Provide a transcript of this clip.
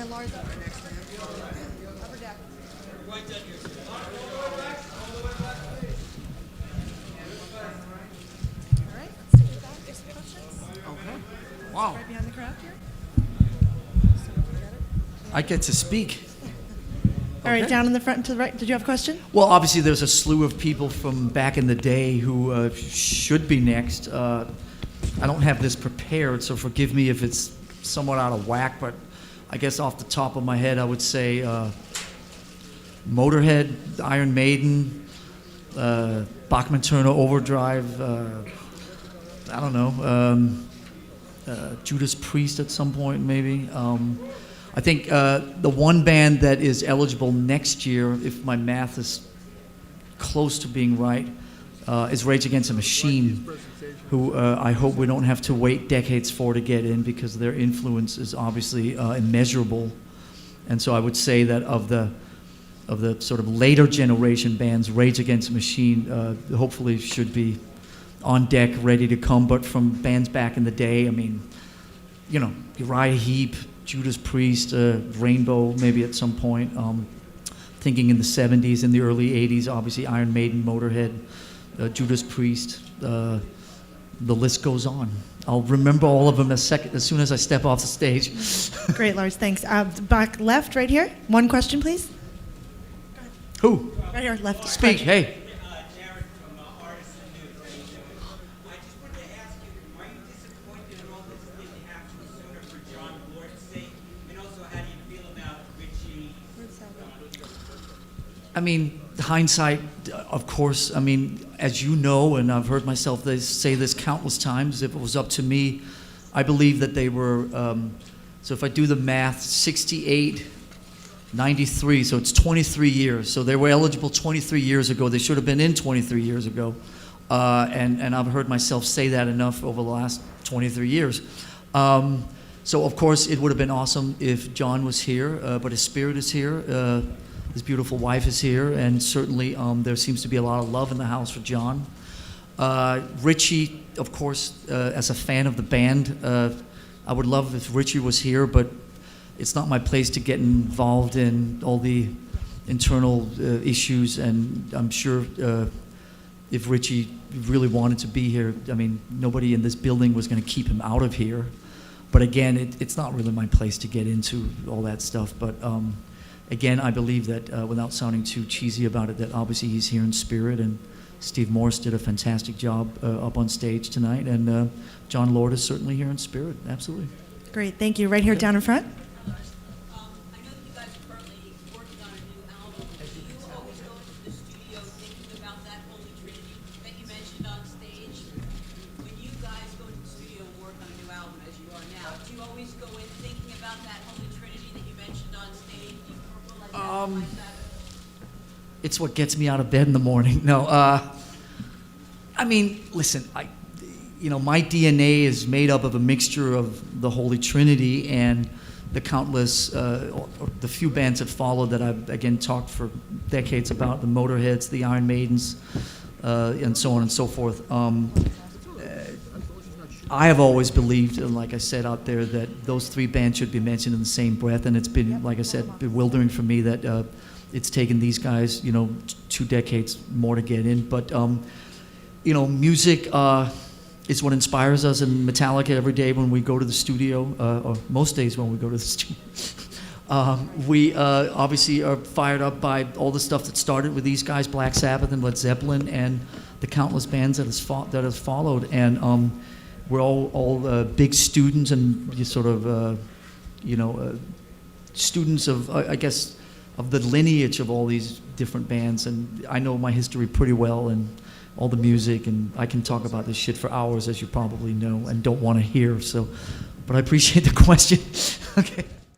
then Lars up there next to him. Upper deck. All right, let's take it back. There's some questions. Okay. Wow. Right behind the crowd here. I get to speak. All right, Okay. down in the front to the right. Did you have a question? Well, obviously, there's a slew of people from back in the day who should be next. I don't have this prepared, so forgive me if it's somewhat out of whack, but I guess off the top of my head, I would say Motorhead, Iron Maiden, Bachman Turner Overdrive, I don't know, Judas Priest at some point, maybe. I think the one band that is eligible next year, if my math is close to being right, is Rage Against the Machine, who I hope we don't have to wait decades for to get in, because their influence is obviously immeasurable. And so I would say that of the sort of later generation bands, Rage Against the Machine hopefully should be on deck, ready to come. But from bands back in the day, I mean, you know, Uriah Heep, Judas Priest, Rainbow, maybe at some point. Thinking in the 70s, in the early 80s, obviously Iron Maiden, Motorhead, Judas Priest. The list goes on. I'll remember all of them as soon as I step off the stage. Great, Lars. Thanks. Back left, right here. One question, please. Who? Right here, left. Speak. Hey. Jared from Artisan News. I just wanted to ask you, are you disappointed in all this didn't happen sooner for John Lord's sake? And also, how do you feel about Ritchie? I mean, hindsight, of course. I mean, as you know, and I've heard myself say this countless times, if it was up to me, I believe that they were, so if I do the math, 68, 93, so it's 23 years. So they were eligible 23 years ago. They should have been in 23 years ago. And I've heard myself say that enough over the last 23 years. So, of course, it would have been awesome if John was here, but his spirit is here. His beautiful wife is here, and certainly there seems to be a lot of love in the house for John. Ritchie, of course, as a fan of the band, I would love if Ritchie was here, but it's not my place to get involved in all the internal issues, and I'm sure if Ritchie really wanted to be here, I mean, nobody in this building was going to keep him out of here. But again, it's not really my place to get into all that stuff, but again, I believe that without sounding too cheesy about it, that obviously he's here in spirit, and Steve Morse did a fantastic job up on stage tonight, and John Lord is certainly here in spirit, absolutely. Great, thank you. Right here, down in front. I know that you guys are currently working on a new album. Do you always go into the studio thinking about that Holy Trinity that you mentioned on stage? When you guys go to the studio and work on a new album, as you are now, do you always go in thinking about that Holy Trinity that you mentioned on stage? Do you verbalize that? It's what gets me out of bed in the morning. No, I mean, listen, my DNA is made up of a mixture of the Holy Trinity and the countless, the few bands that followed that I've, again, talked for decades about, the Motorheads, the Iron Maidens, and so on and so forth. I have always believed, and like I said out there, that those three bands should be mentioned in the same breath, and it's been, like I said, bewildering for me that it's taken these guys, 2 decades more to get in. But, music is what inspires us in Metallica every day when we go to the studio, or most days when we go to the studio. We obviously are fired up by all the stuff that started with these guys, Black Sabbath and Led Zeppelin, and the countless bands that has followed. And we're all big students and sort of, students of, I guess, of the lineage of all these different bands. And I know my history pretty well, and all the music, and I can talk about this shit for hours, as you probably know, and don't want to hear. So, but I appreciate the question. Okay.